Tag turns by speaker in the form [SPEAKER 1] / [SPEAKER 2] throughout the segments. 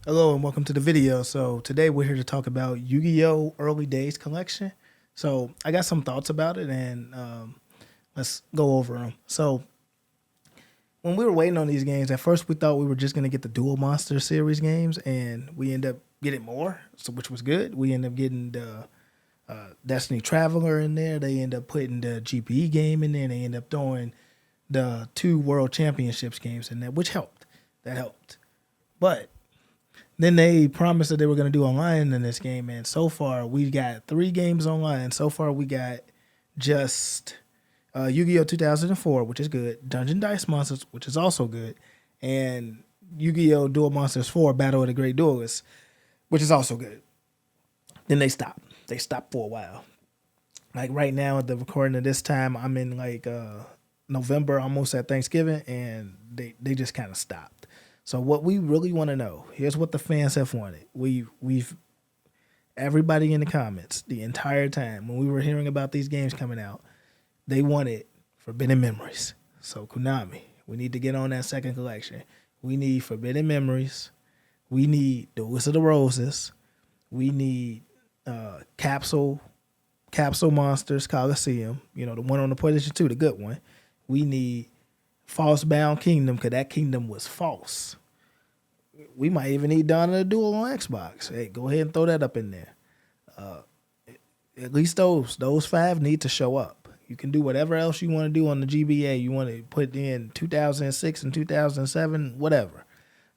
[SPEAKER 1] Hello and welcome to the video. So today we're here to talk about Yu-Gi-Oh! Early Days collection. So I got some thoughts about it and let's go over them. So when we were waiting on these games, at first we thought we were just going to get the Dual Monster series games and we end up getting more, so which was good. We end up getting the Destiny Traveler in there. They end up putting the GPE game in there. They end up throwing the two World Championships games in there, which helped. That helped. But then they promised that they were going to do online in this game, and so far we got 3 games online. So far we got just Yu-Gi-Oh! 2004, which is good, Dungeon Dice Monsters, which is also good, and Yu-Gi-Oh! Duel Monsters 4, Battle of the Great Duelists, which is also good. Then they stopped. They stopped for a while. Like right now at the recording of this time, I'm in like November, almost at Thanksgiving, and they just kind of stopped. So what we really want to know, here's what the fans have wanted. We've everybody in the comments the entire time when we were hearing about these games coming out, they wanted Forbidden Memories. So Konami, we need to get on that second collection. We need Forbidden Memories. We need Duelist of the Roses. We need Capsule Monsters Coliseum. You know, the one on the PlayStation 2, the good one. We need False Bound Kingdom, because that kingdom was false. We might even need Dawn of the Duel on Xbox. Hey, go ahead and throw that up in there. At least those 5 need to show up. You can do whatever else you want to do on the GBA. You want to put in 2006 and 2007, whatever.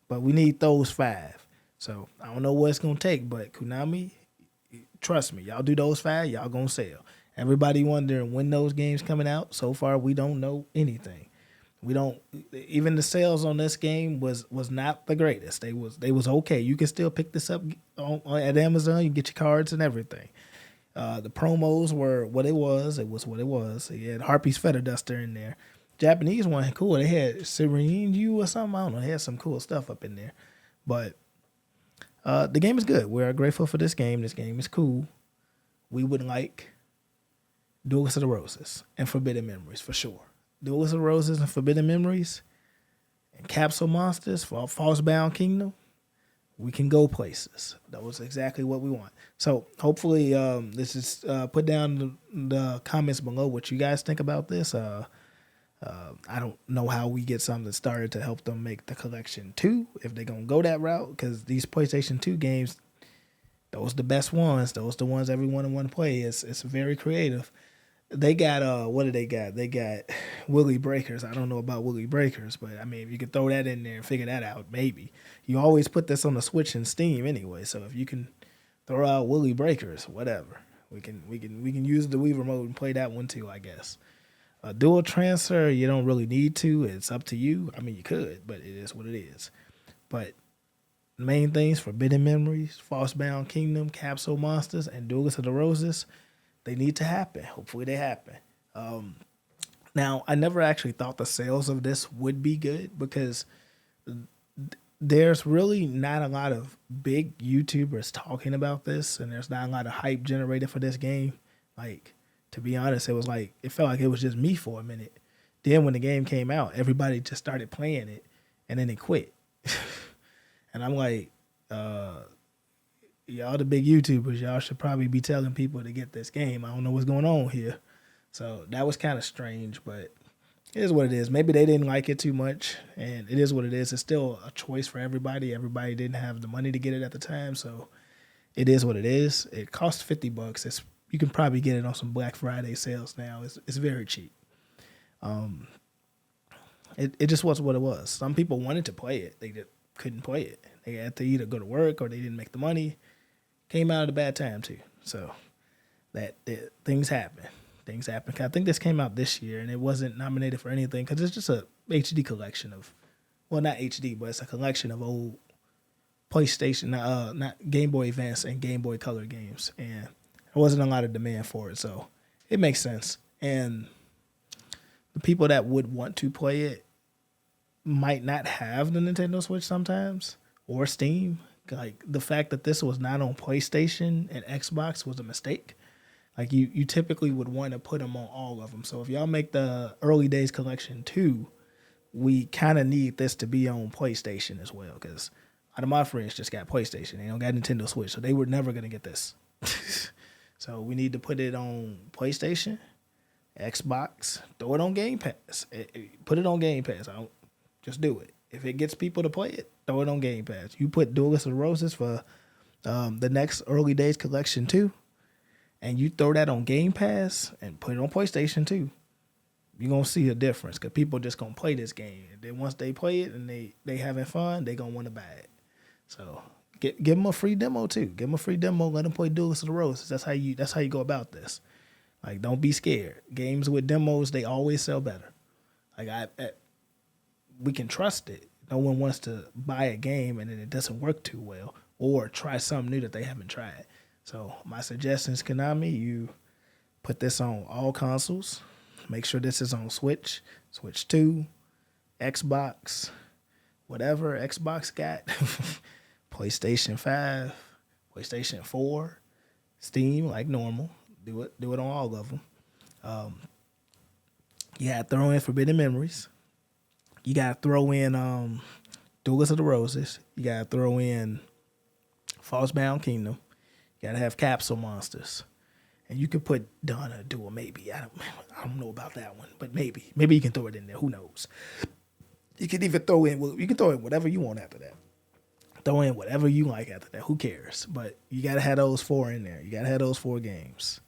[SPEAKER 1] But we need those 5. So I don't know what it's going to take, but Konami, trust me, y'all do those 5, y'all going to sell. Everybody wondering when those games coming out. So far, we don't know anything. We don't even the sales on this game was not the greatest. They was okay. You can still pick this up at Amazon. You can get your cards and everything. The promos were what it was. It was what it was. They had Harpy's Feather Duster in there. Japanese one, cool. They had Serene You or something. I don't know. They had some cool stuff up in there. But the game is good. We're grateful for this game. This game is cool. We would like Duelist of the Roses and Forbidden Memories for sure. Duelist of Roses and Forbidden Memories and Capsule Monsters for False Bound Kingdom, we can go places. That was exactly what we want. So hopefully this is put down the comments below what you guys think about this. I don't know how we get something started to help them make the collection 2, if they're going to go that route, because these PlayStation 2 games, those are the best ones. Those are the ones everyone want to play. It's very creative. They got what do they got? They got Willy Breakers. I don't know about Willy Breakers, but I mean, if you could throw that in there and figure that out, maybe. You always put this on the Switch and Steam anyway, so if you can throw out Willy Breakers, whatever, we can use the Wii remote and play that one too, I guess. Dual transfer, you don't really need to. It's up to you. I mean, you could, but it is what it is. But main things: Forbidden Memories, False Bound Kingdom, Capsule Monsters, and Duelist of the Roses. They need to happen. Hopefully they happen. Now, I never actually thought the sales of this would be good because there's really not a lot of big YouTubers talking about this, and there's not a lot of hype generated for this game. Like, to be honest, it felt like it was just me for a minute. Then when the game came out, everybody just started playing it, and then they quit. And I'm like, y'all the big YouTubers, y'all should probably be telling people to get this game. I don't know what's going on here. So that was kind of strange, but it is what it is. Maybe they didn't like it too much, and it is what it is. It's still a choice for everybody. Everybody didn't have the money to get it at the time, so it is what it is. It cost $50. You can probably get it on some Black Friday sales now. It's very cheap. It just was what it was. Some people wanted to play it. They just couldn't play it. They had to either go to work or they didn't make the money. Came out at a bad time too. So things happen. Things happen. I think this came out this year and it wasn't nominated for anything because it's just a HD collection of, well, not HD, but it's a collection of old PlayStation, not Game Boy Advance and Game Boy Color games, and there wasn't a lot of demand for it, so it makes sense. And the people that would want to play it might not have the Nintendo Switch sometimes or Steam. Like, the fact that this was not on PlayStation and Xbox was a mistake. Like, you typically would want to put them on all of them. So if y'all make the Early Days Collection 2, we kind of need this to be on PlayStation as well, because Out of my friends just got PlayStation. They don't got Nintendo Switch, so they were never gonna get this. So we need to put it on PlayStation, Xbox, throw it on Game Pass. Put it on Game Pass. I don't, just do it. If it gets people to play it, throw it on Game Pass. You put Duelist of Roses for the next Early Days Collection too, and you throw that on Game Pass and put it on PlayStation too, you're going to see a difference because people just going to play this game. And then once they play it and they having fun, they going to want to buy it. So give them a free demo too. Give them a free demo. Let them play Duelist of the Roses. That's how you go about this. Like, don't be scared. Games with demos, they always sell better. Like, we can trust it. No one wants to buy a game and then it doesn't work too well or try something new that they haven't tried. So my suggestion is, Konami, you put this on all consoles. Make sure this is on Switch, Switch 2, Xbox, whatever Xbox got, PlayStation 5, PlayStation 4, Steam, like normal. Do it on all of them. You got to throw in Forbidden Memories. You got to throw in Duelist of the Roses. You got to throw in Frostbound Kingdom. You got to have Capsule Monsters. And you could put Donna Duel, maybe. I don't know about that one, but maybe you can throw it in there. Who knows? You can even throw in whatever you want after that. Throw in whatever you like after that. Who cares? But you gotta have those 4 in there. You gotta have those 4 games.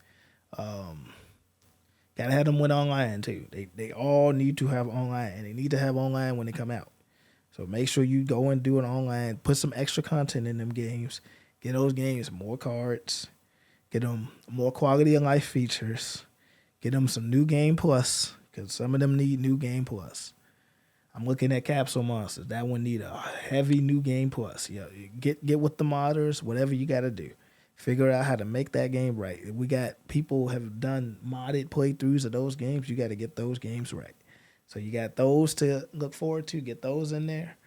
[SPEAKER 1] Gotta have them with online too. They all need to have online, and they need to have online when they come out. So make sure you go and do it online. Put some extra content in them games. Get those games more cards. Get them more quality of life features. Get them some New Game Plus, because some of them need New Game Plus. I'm looking at Capsule Monsters. That one need a heavy New Game Plus. Yeah, get with the modders, whatever you got to do. Figure out how to make that game right. If we got people have done modded playthroughs of those games, you got to get those games right. So you got those to look forward to. Get those in there.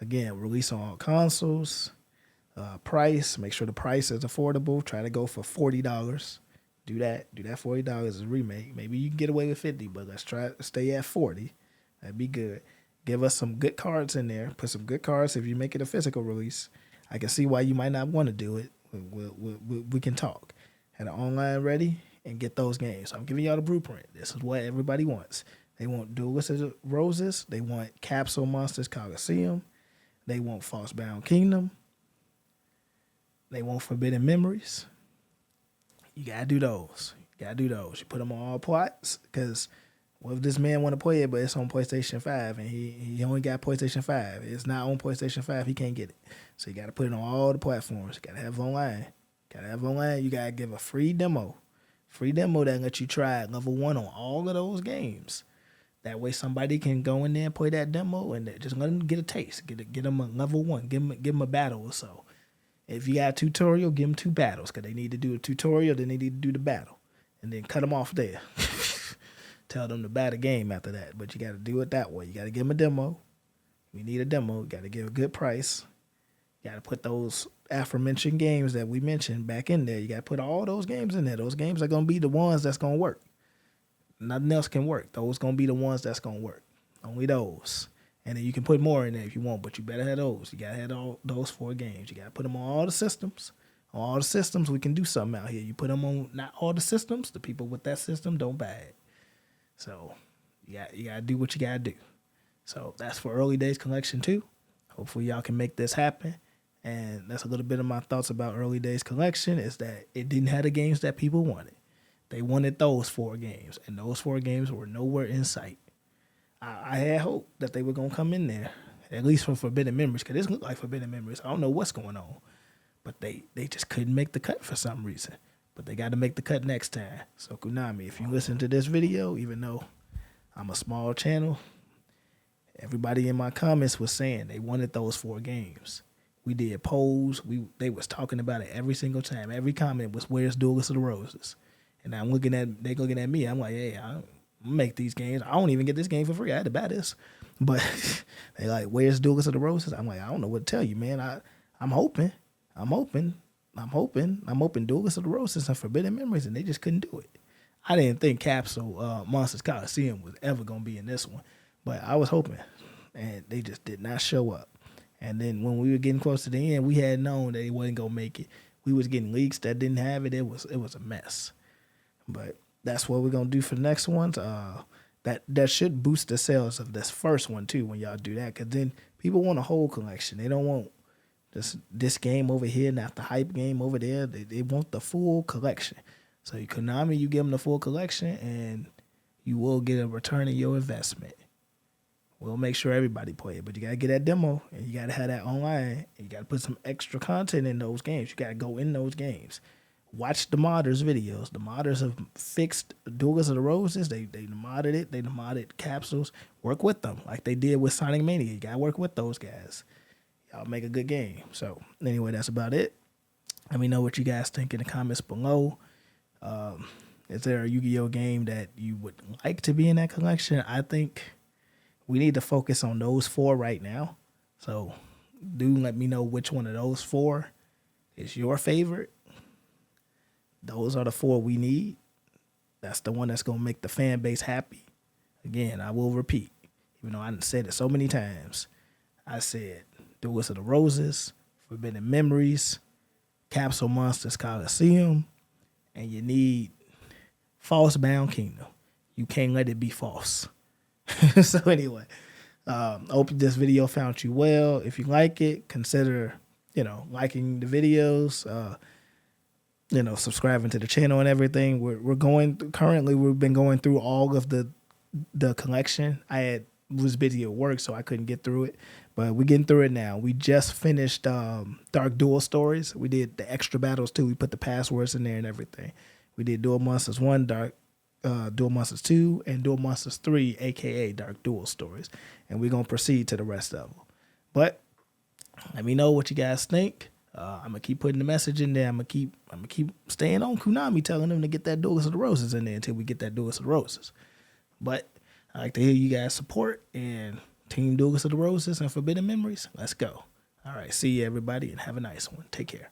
[SPEAKER 1] Again, release on all consoles. Price, make sure the price is affordable. Try to go for $40. Do that $40 as a remake. Maybe you can get away with 50, but let's try to stay at 40. That'd be good. Give us some good cards in there. Put some good cards if you make it a physical release. I can see why you might not want to do it. We can talk. Have it online ready and get those games. So I'm giving y'all the blueprint. This is what everybody wants. They want Duelist of Roses. They want Capsule Monsters Coliseum. They want Frostbound Kingdom. They want Forbidden Memories. You gotta do those. You put them on all plots, because what if this man want to play it, but it's on PlayStation 5, and he only got PlayStation 5. It's not on PlayStation 5. He can't get it. So you got to put it on all the platforms. You got to have online. You got to give a free demo. Free demo that lets you try level 1 on all of those games. That way somebody can go in there and play that demo and just let them get a taste. Get them a level 1. Give them a battle or so. If you got a tutorial, give them 2 battles, because they need to do a tutorial, then they need to do the battle. And then cut them off there. Tell them to buy the game after that. But you got to do it that way. You got to give them a demo. We need a demo. You got to give a good price. You got to put those aforementioned games that we mentioned back in there. You got to put all those games in there. Those games are going to be the ones that's going to work. Nothing else can work. Those going to be the ones that's going to work. Only those. And then you can put more in there if you want, but you better have those. You got to have all those 4 games. You got to put them on all the systems. On all the systems, we can do something out here. You put them on not all the systems. The people with that system don't buy it. So you got to do what you got to do. So that's for Early Days Collection 2. Hopefully y'all can make this happen. And that's a little bit of my thoughts about Early Days Collection, is that it didn't have the games that people wanted. They wanted those 4 games, and those 4 games were nowhere in sight. I had hope that they were going to come in there, at least for Forbidden Memories, because this looked like Forbidden Memories. I don't know what's going on. But they just couldn't make the cut for some reason. But they got to make the cut next time. So Konami, if you listen to this video, even though I'm a small channel, everybody in my comments was saying they wanted those 4 games. We did polls. They was talking about it every single time. Every comment was, "Where's Duelist of the Roses?" And they looking at me. I'm like, hey, I'm make these games. I don't even get this game for free. I had to buy this. But they like, "Where's Duelist of the Roses?" I'm like, I don't know what to tell you, man. I'm hoping Duelist of the Roses and Forbidden Memories, and they just couldn't do it. I didn't think Capsule Monsters Coliseum was ever going to be in this one, but I was hoping, and they just did not show up. And then when we were getting close to the end, we had known that it wasn't gonna make it. We was getting leaks that didn't have it. It was a mess. But that's what we're gonna do for the next ones. That should boost the sales of this first one too when y'all do that, because then people want a whole collection. They don't want this game over here, not the hype game over there. They want the full collection. So Konami, you give them the full collection, and you will get a return on your investment. We'll make sure everybody play it, but you gotta get that demo, and you gotta have that online, and you gotta put some extra content in those games. You gotta go in those games. Watch the modders videos. The modders have fixed Duelist of the Roses. They modded it. They modded capsules. Work with them like they did with Sonic Mania. You gotta work with those guys. Y'all make a good game. So anyway, that's about it. Let me know what you guys think in the comments below. Is there a Yu-Gi-Oh game that you would like to be in that collection? I think we need to focus on those 4 right now. So do let me know which one of those 4 is your favorite. Those are the 4 we need. That's the one that's going to make the fan base happy. Again, I will repeat, even though I said it so many times. I said Duelist of the Roses, Forbidden Memories, Capsule Monsters Coliseum, and you need False Bound Kingdom. You can't let it be false. So anyway, I hope this video found you well. If you like it, consider, liking the videos, subscribing to the channel and everything. We've been going through all of the collection. Was busy at work, so I couldn't get through it, but we're getting through it now. We just finished Dark Duel Stories. We did the extra battles too. We put the passwords in there and everything. We did Duel Monsters 1, Duel Monsters 2, and Duel Monsters 3, aka Dark Duel Stories, and we're gonna proceed to the rest of them. But let me know what you guys think. I'm gonna keep putting the message in there. I'm gonna keep staying on Konami, telling them to get that Duelist of the Roses in there until we get that Duelist of the Roses. But I like to hear you guys support and Team Duelist of the Roses and Forbidden Memories. Let's go. All right, see you everybody, and have a nice one. Take care.